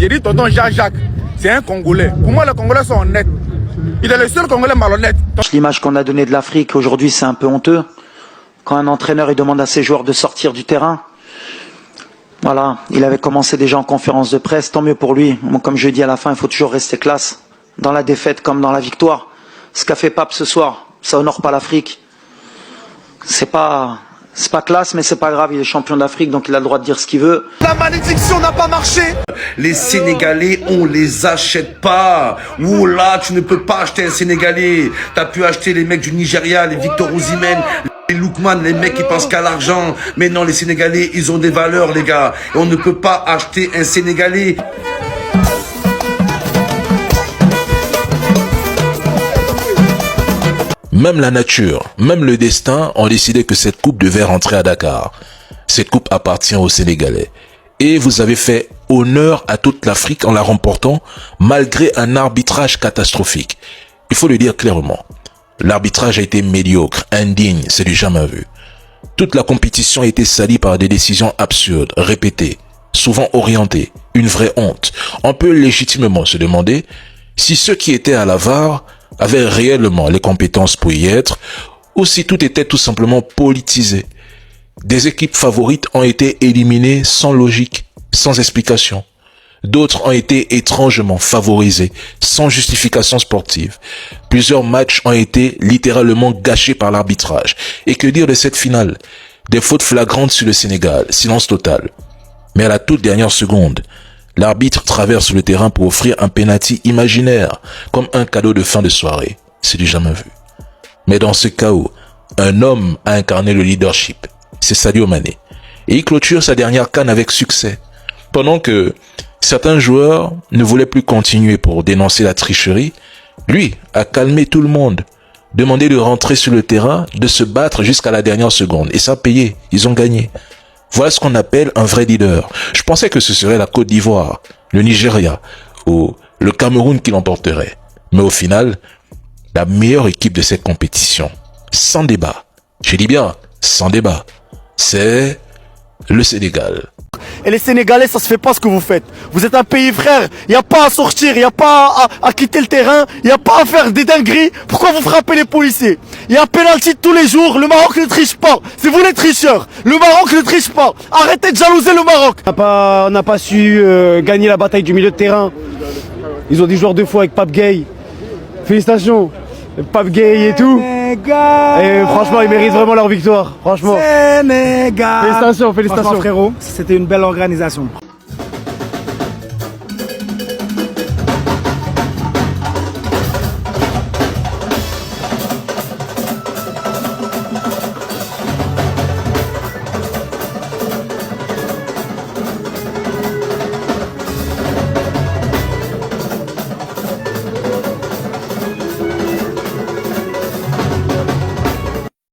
J'ai dit tonton Jean-Jacques, c'est un Congolais. Pour moi, les Congolais sont honnêtes. Il est le seul Congolais malhonnête. L'image qu'on a donnée de l'Afrique aujourd'hui, c'est un peu honteux. Quand un entraîneur il demande à ses joueurs de sortir du terrain, voilà, il avait commencé déjà en conférence de presse, tant mieux pour lui. Moi, comme je dis à la fin, il faut toujours rester classe, dans la défaite comme dans la victoire. Ce qu'a fait Pape ce soir, ça honore pas l'Afrique. C'est pas classe, mais c'est pas grave, il est champion d'Afrique, donc il a le droit de dire ce qu'il veut. La malédiction n'a pas marché. Les Sénégalais, on les achète pas. Ouh là, tu ne peux pas acheter un Sénégalais. T'as pu acheter les mecs du Nigeria, les Victor Osimhen, les Lookman, les mecs qui pensent qu'à l'argent. Mais non, les Sénégalais, ils ont des valeurs, les gars. Et on ne peut pas acheter un Sénégalais. Même la nature, même le destin ont décidé que cette coupe devait rentrer à Dakar. Cette coupe appartient aux Sénégalais. Et vous avez fait honneur à toute l'Afrique en la remportant malgré un arbitrage catastrophique. Il faut le dire clairement. L'arbitrage a été médiocre, indigne, c'est du jamais vu. Toute la compétition a été salie par des décisions absurdes, répétées, souvent orientées, une vraie honte. On peut légitimement se demander si ceux qui étaient à la VAR avaient réellement les compétences pour y être, ou si tout était tout simplement politisé. Des équipes favorites ont été éliminées sans logique, sans explication. D'autres ont été étrangement favorisées, sans justification sportive. Plusieurs matchs ont été littéralement gâchés par l'arbitrage. Et que dire de cette finale? Des fautes flagrantes sur le Sénégal, silence total. Mais à la toute dernière seconde, l'arbitre traverse le terrain pour offrir un penalty imaginaire, comme un cadeau de fin de soirée. C'est du jamais vu. Mais dans ce chaos, un homme a incarné le leadership. C'est Sadio Mané. Et il clôture sa dernière CAN avec succès. Pendant que certains joueurs ne voulaient plus continuer pour dénoncer la tricherie, lui a calmé tout le monde, demandé de rentrer sur le terrain, de se battre jusqu'à la dernière seconde. Et ça a payé. Ils ont gagné. Voilà ce qu'on appelle un vrai leader. Je pensais que ce serait la Côte d'Ivoire, le Nigeria ou le Cameroun qui l'emporterait. Mais au final, la meilleure équipe de cette compétition, sans débat, je dis bien sans débat, c'est le Sénégal. Et les Sénégalais, ça se fait pas ce que vous faites. Vous êtes un pays frère, il n'y a pas à sortir, il n'y a pas à quitter le terrain, il n'y a pas à faire des dingueries. Pourquoi vous frappez les policiers? Il y a un pénalty tous les jours, le Maroc ne triche pas. C'est vous les tricheurs, le Maroc ne triche pas. Arrêtez de jalouser le Maroc. On n'a pas su gagner la bataille du milieu de terrain. Ils ont des joueurs de fou avec Pape Gueye. Félicitations, Pape Gueye et tout. Et franchement, ils méritent vraiment leur victoire. Franchement. Sénégal. Félicitations. Franchement, frérot, c'était une belle organisation.